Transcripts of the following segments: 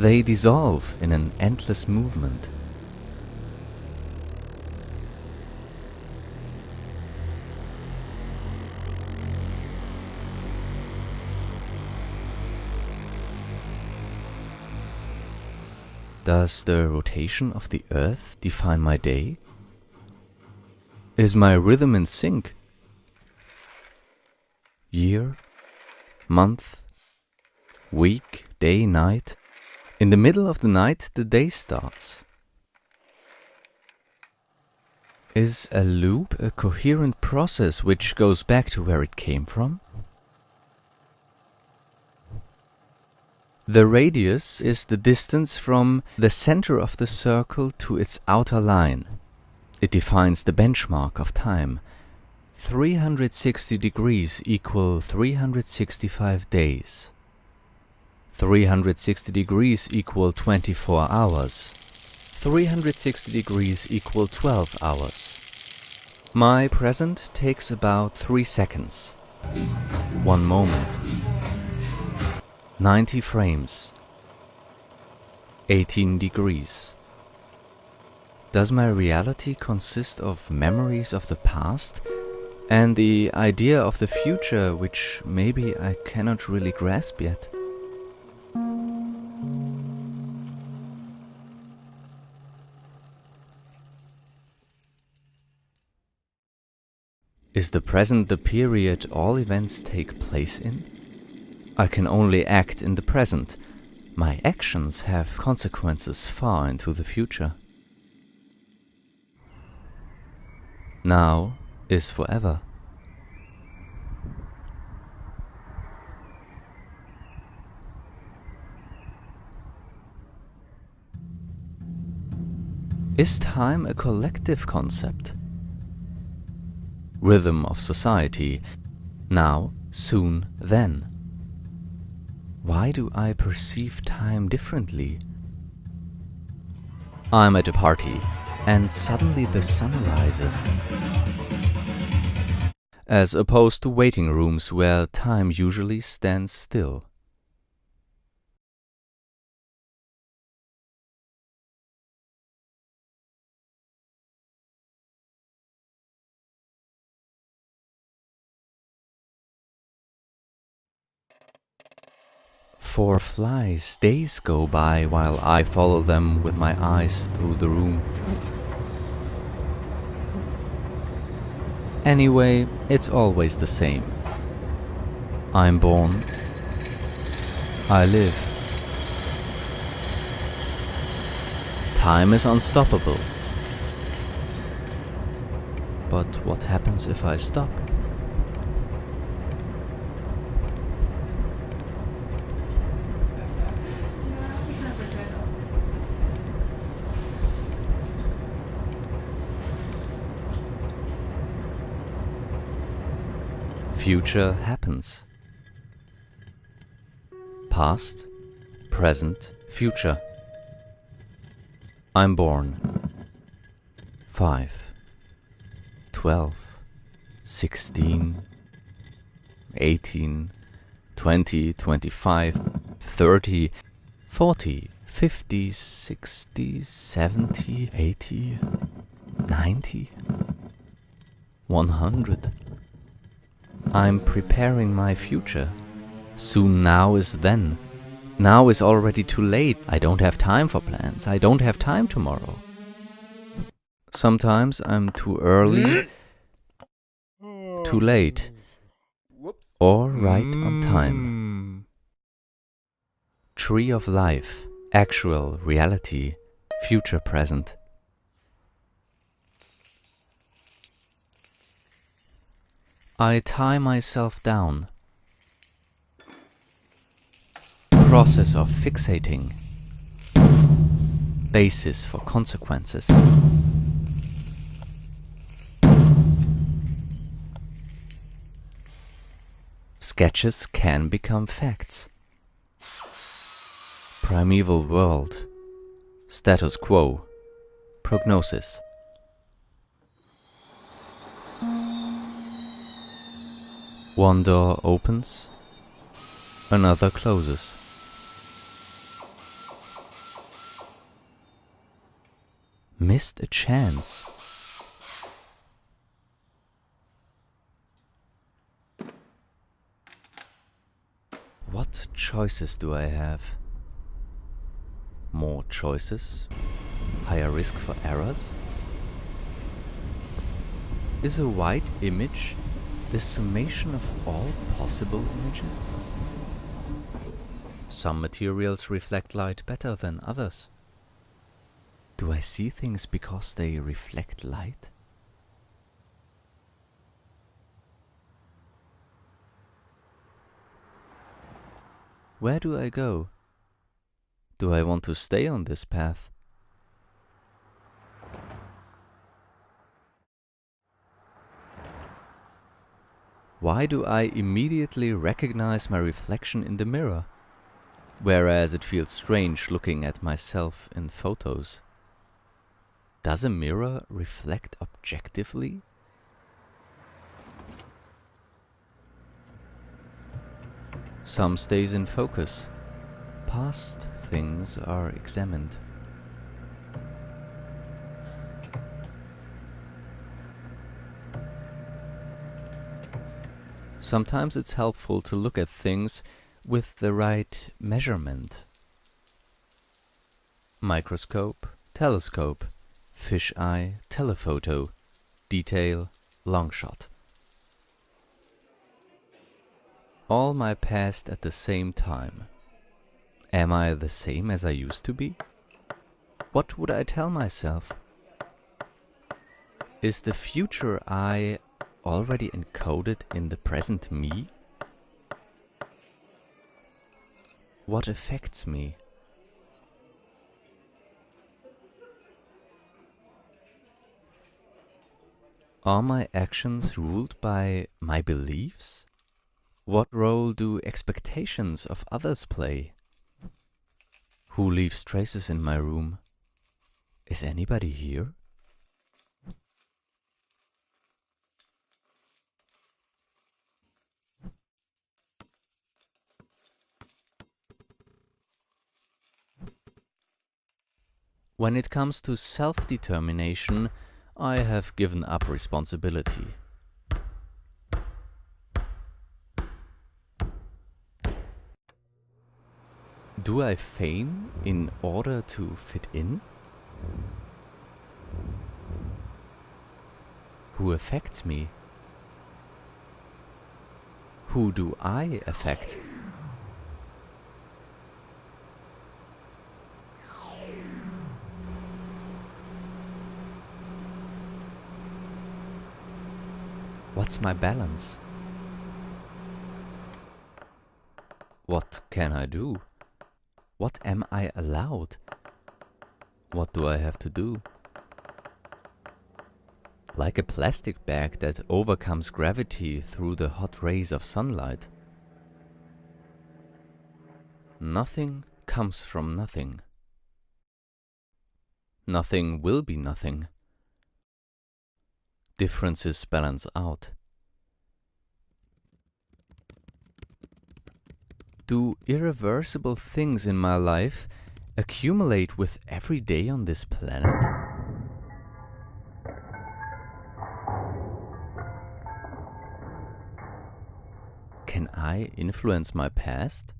They dissolve in an endless movement. Does the rotation of the earth define my day? Is my rhythm in sync? Year, month, week, day, night. In the middle of the night, the day starts. Is a loop a coherent process which goes back to where it came from? The radius is the distance from the center of the circle to its outer line. It defines the benchmark of time. 360 degrees equal 365 days. 360 degrees equal 24 hours. 360 degrees equal 12 hours. My present takes about 3 seconds. 1 moment. 90 frames. 18 degrees. Does my reality consist of memories of the past and the idea of the future which maybe I cannot really grasp yet? Is the present the period all events take place in? I can only act in the present. My actions have consequences far into the future. Now is forever. Is time a collective concept? Rhythm of society. Now, soon, then. Why do I perceive time differently? I'm at a party, and suddenly the sun rises. As opposed to waiting rooms where time usually stands still. For flies, days go by while I follow them with my eyes through the room. Anyway, it's always the same. I'm born. I live. Time is unstoppable. But what happens if I stop? Future happens. Past, present, future. I'm born. 5, 12, 16, 18, 20, 25, 30, 40, 50, 60, 70, 80, 90, 100. I'm preparing my future. Soon now is then. Now is already too late. I don't have time for plans. I don't have time tomorrow. Sometimes I'm too early, too late, or right on time. Tree of life, actual reality, future present. I tie myself down. Process of fixating. Basis for consequences. Sketches can become facts. Primeval world. Status quo. Prognosis. One door opens, another closes. missed a chance. What choices do I have? More choices? Higher risk for errors? Is a white image the summation of all possible images? Some materials reflect light better than others. Do I see things because they reflect light? Where do I go? Do I want to stay on this path? Why do I immediately recognize my reflection in the mirror, whereas it feels strange looking at myself in photos? Does a mirror reflect objectively? Some stays in focus. Past things are examined. Sometimes it's helpful to look at things with the right measurement. Microscope, telescope, fisheye, telephoto, detail, long shot. All my past at the same time. Am I the same as I used to be? What would I tell myself? Is the future I already encoded in the present me? What affects me? Are my actions ruled by my beliefs? What role do expectations of others play? Who leaves traces in my room? Is anybody here? When it comes to self-determination, I have given up responsibility. Do I feign in order to fit in? Who affects me? Who do I affect? What's my balance? What can I do? What am I allowed? What do I have to do? Like a plastic bag that overcomes gravity through the hot rays of sunlight. Nothing comes from nothing. Nothing will be nothing. Differences balance out. Do irreversible things in my life accumulate with every day on this planet? Can I influence my past?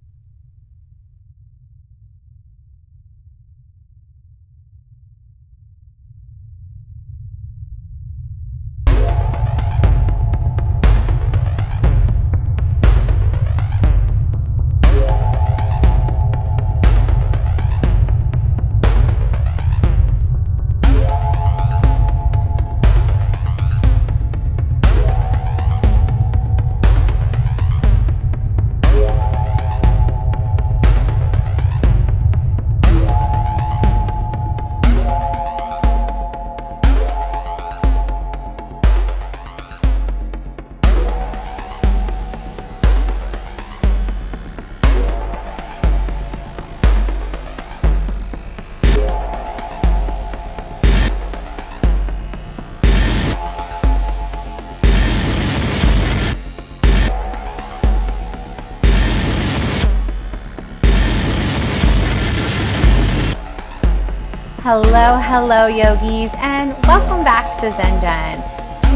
Hello yogis, and welcome back to the Zen Den.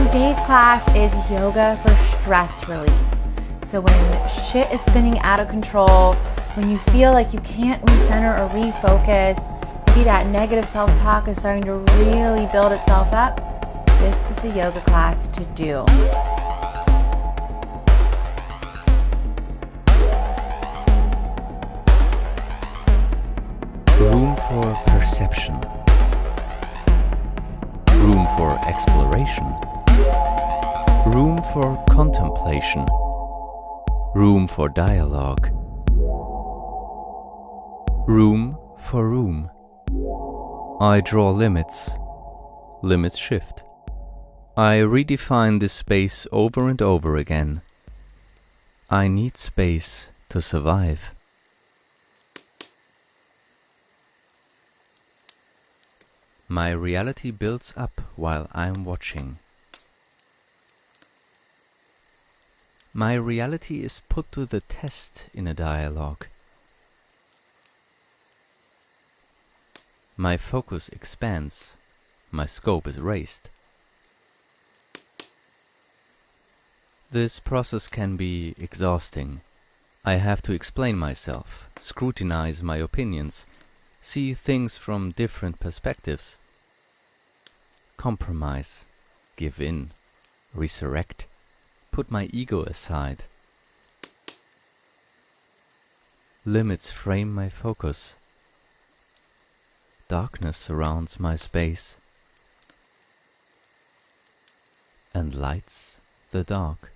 Today's class is yoga for stress relief. So when shit is spinning out of control, when you feel like you can't recenter or refocus, maybe that negative self-talk is starting to really build itself up, this is the yoga class to do. Room for perception. Room for exploration. Room for contemplation. Room for dialogue. Room for room. I draw limits. Limits shift. I redefine this space over and over again. I need space to survive. My reality builds up while I'm watching. My reality is put to the test in a dialogue. My focus expands. My scope is raised. This process can be exhausting. I have to explain myself, scrutinize my opinions, see things from different perspectives, compromise, give in, resurrect, put my ego aside. Limits frame my focus. Darkness surrounds my space and lights the dark.